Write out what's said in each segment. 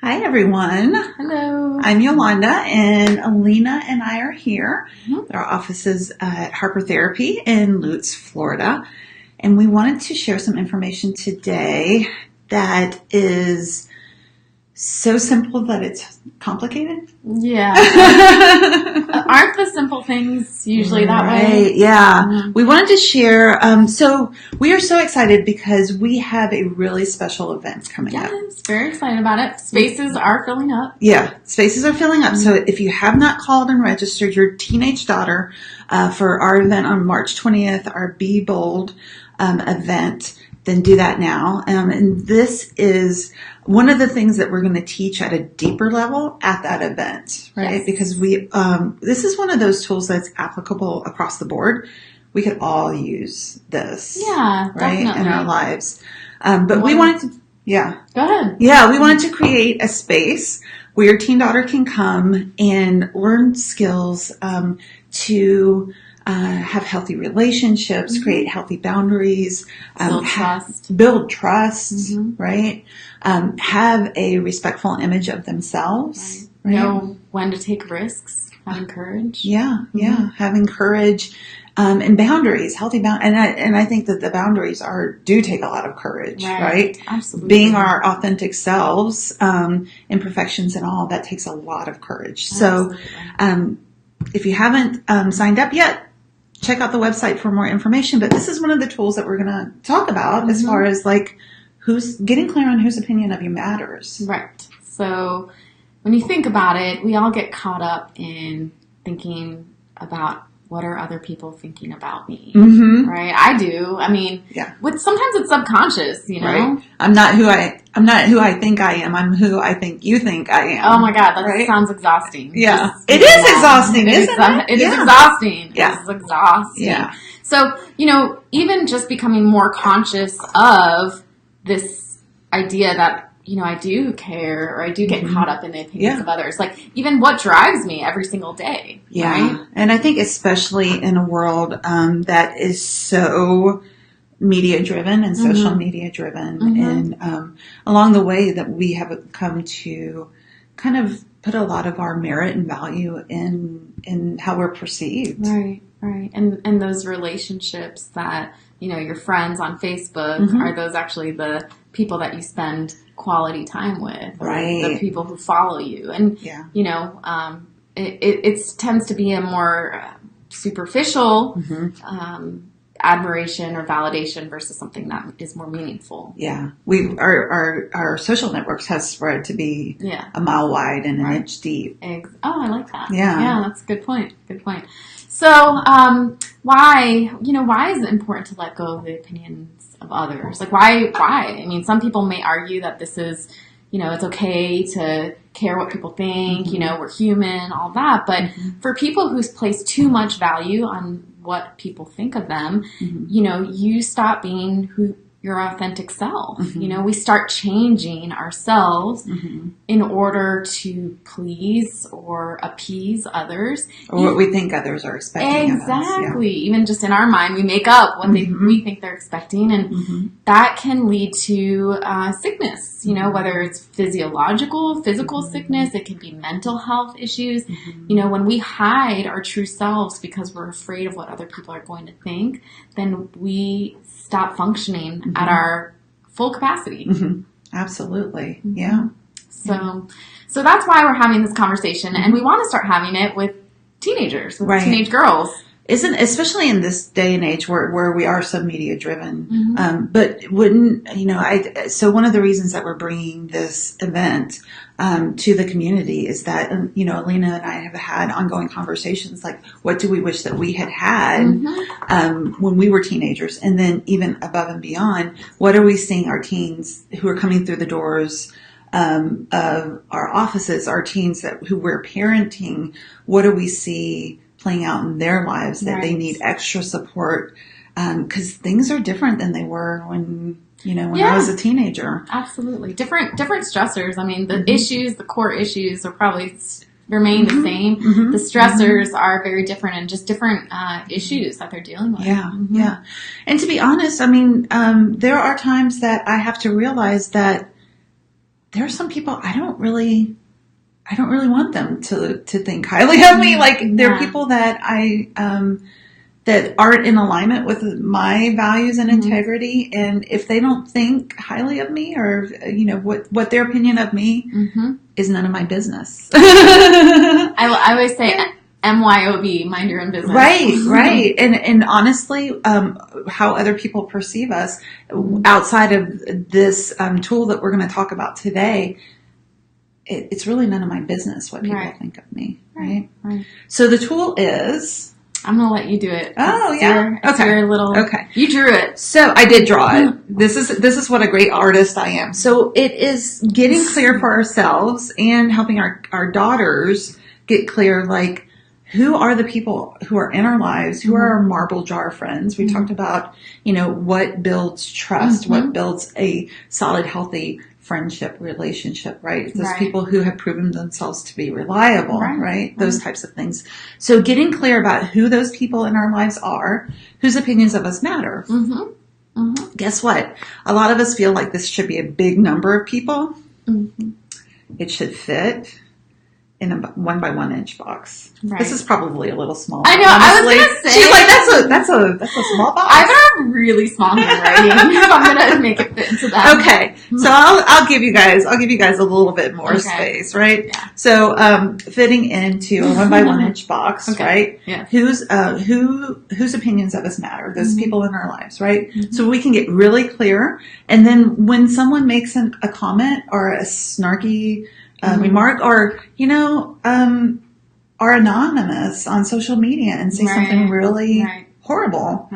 Hi, everyone. Hello. I'm Yolanda, and Alina and I are here. Mm-hmm. Our office is at Harper Therapy in Lutz, Florida. And we wanted to share some information today that is so simple that it's complicated. Yeah. Aren't the simple things usually that way? Right, yeah. Mm-hmm. We wanted to share, so we are so excited because we have a really special event coming up. Yes, very excited about it. Spaces are filling up. Yeah, spaces are filling up. Mm-hmm. So if you have not called and registered your teenage daughter for our event on March 20th, our Be Bold event, then do that now. And this is one of the things that we're going to teach at a deeper level at that event, right? Yes. Because this is one of those tools that's applicable across the board. We could all use this, Yeah, right, definitely. in our lives. But we wanted to, yeah. Go ahead. Yeah, we wanted to create a space where your teen daughter can come and learn skills to have healthy relationships, Mm-hmm. create healthy boundaries, Build trust. build trust, Mm-hmm. right? Have a respectful image of themselves. Right? Know when to take risks, having courage. Yeah, Mm-hmm. having courage. And boundaries, healthy boundaries. And I think that the boundaries do take a lot of courage, right? Absolutely. Being our authentic selves, imperfections and all, that takes a lot of courage. So, if you haven't singed up yet, check out the website for more information. But this is one of the tools that we're going to talk about as far as like who's getting clear on whose opinion of you matters. Right. So when you think about it, we all get caught up in thinking about what are other people thinking about me, Mm-hmm. right? I do. I mean, Yeah. sometimes it's subconscious, you know? Right. I'm not who I think I am. I'm who I think you think I am. Oh my God, that right? sounds exhausting. Yeah. Just It is exhausting, isn't it? It is Yeah. exhausting. Yeah. It's exhausting. Yeah. So, even just becoming more conscious of this idea that, I do care or I do get caught up in the opinions of others. Like, even what drives me every single day. Yeah. Right? And I think especially in a world that is so media driven and social media driven, and along the way that we have come to kind of put a lot of our merit and value in how we're perceived. Right. And those relationships that, your friends on Facebook, are those actually the people that you spend quality time with, or Right. the people who follow you. And, it tends to be a more superficial admiration or validation versus something that is more meaningful. Yeah. Our social networks has spread to be a mile wide and an inch deep. I like that. Yeah. Yeah, that's a good point. Good point. So, why is it important to let go of the opinions of others? Like, why? I mean, some people may argue that this is, it's okay to care what people think, we're human, all that. But for people who place too much value on what people think of them, you stop being your authentic self. We start changing ourselves in order to please or appease others. Or what we think others are expecting of us. Exactly. Even just in our mind, we make up what we think they're expecting. And that can lead to sickness, whether it's physical sickness, it can be mental health issues. When we hide our true selves because we're afraid of what other people are going to think, then we stop functioning at our full capacity. Absolutely. Yeah. So that's why we're having this conversation, and we want to start having it with teenagers, with teenage girls. Especially in this day and age where we are so media driven, but wouldn't, so one of the reasons that we're bringing this event to the community is that, Alina and I have had ongoing conversations like, what do we wish that we had when we were teenagers? And then even above and beyond, what are we seeing our teens who are coming through the doors of our offices, our teens who we're parenting, what do we see playing out in their lives that they need extra support? Because things are different than they were when I was a teenager. Absolutely. Different stressors. I mean, the core issues are probably remain the same. The stressors are very different and just different issues that they're dealing with. Yeah. And to be honest, I mean, there are times that I have to realize that there are some people I don't really want them to think highly of me. Like there are people that that aren't in alignment with my values and integrity. And if they don't think highly of me or, what their opinion of me is none of my business. I always say MYOB, mind your own business. Right. And honestly, how other people perceive us outside of this tool that we're going to talk about today, it's really none of my business what people think of me. Right. So the tool is... I'm going to let you do it. Oh, yeah. It's your little... Okay. You drew it. So I did draw it. This is what a great artist I am. So it is getting clear for ourselves and helping our daughters get clear, like, who are the people who are in our lives? Who are our marble jar friends? We talked about, what builds trust, what builds a solid, healthy friendship, relationship, right? It's those people who have proven themselves to be reliable, right? Those types of things. So getting clear about who those people in our lives are, whose opinions of us matter. Guess what? A lot of us feel like this should be a big number of people. It should fit in a 1 by 1 inch box. Right. This is probably a little small. I know. Honestly. I was gonna say. She's like, that's a small box. I have really small handwriting, so I'm gonna make it fit into that. Okay, so I'll give you guys a little bit more space, right? Yeah. So fitting into a 1 by 1 inch box, right? Yeah. Whose opinions of us matter? Those people in our lives, right? So we can get really clear, and then when someone makes a comment or a snarky remark, or are anonymous on social media and say something really horrible,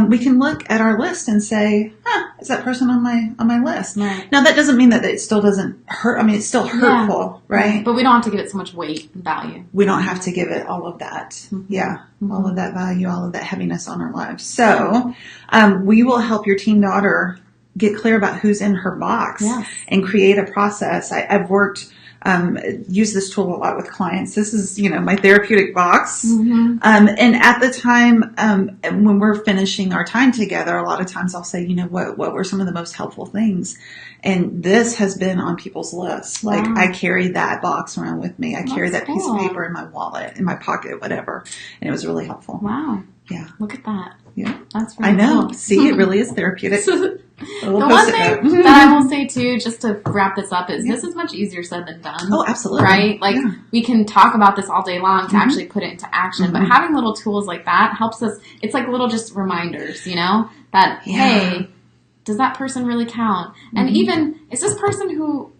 we can look at our list and say, is that person on my list? Right. Now that doesn't mean that it still doesn't hurt. I mean, it's still hurtful, right? But we don't have to give it so much weight and value. We don't have to give it all of that. All of that value, all of that heaviness on our lives. So we will help your teen daughter get clear about who's in her box and create a process. I've worked use this tool a lot with clients. This is, my therapeutic box. And at the time, when we're finishing our time together, a lot of times I'll say, what were some of the most helpful things? And this has been on people's lists. Like I carry that box around with me. I carry that piece of paper in my wallet, in my pocket, whatever. And it was really helpful. Wow. Yeah. Look at that. Yeah. That's really I know. cool. See, it really is therapeutic. The one thing that I will say too, just to wrap this up, is this is much easier said than done. Oh, absolutely. Right? Like we can talk about this all day long to actually put it into action, but having little tools like that helps us. It's like little just reminders, that hey, does that person really count? And even is this person who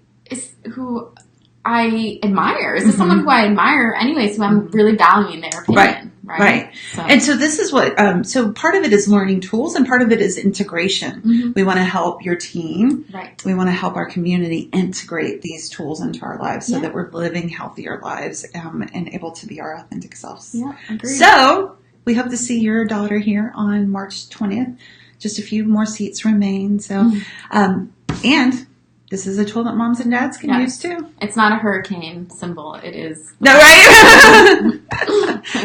I admire? Is this someone who I admire anyways, who I'm really valuing their opinion? Right. So. And so this is what, so part of it is learning tools and part of it is integration. We want to help your team. Right. We want to help our community integrate these tools into our lives so that we're living healthier lives and able to be our authentic selves. Yeah, agreed. So we hope to see your daughter here on March 20th. Just a few more seats remain. So, and this is a tool that moms and dads can use too. It's not a hurricane symbol. It is. No, right?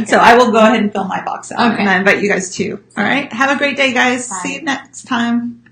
So I will go ahead and fill my box out. And I invite you guys too. All right. Have a great day, guys. Bye. See you next time.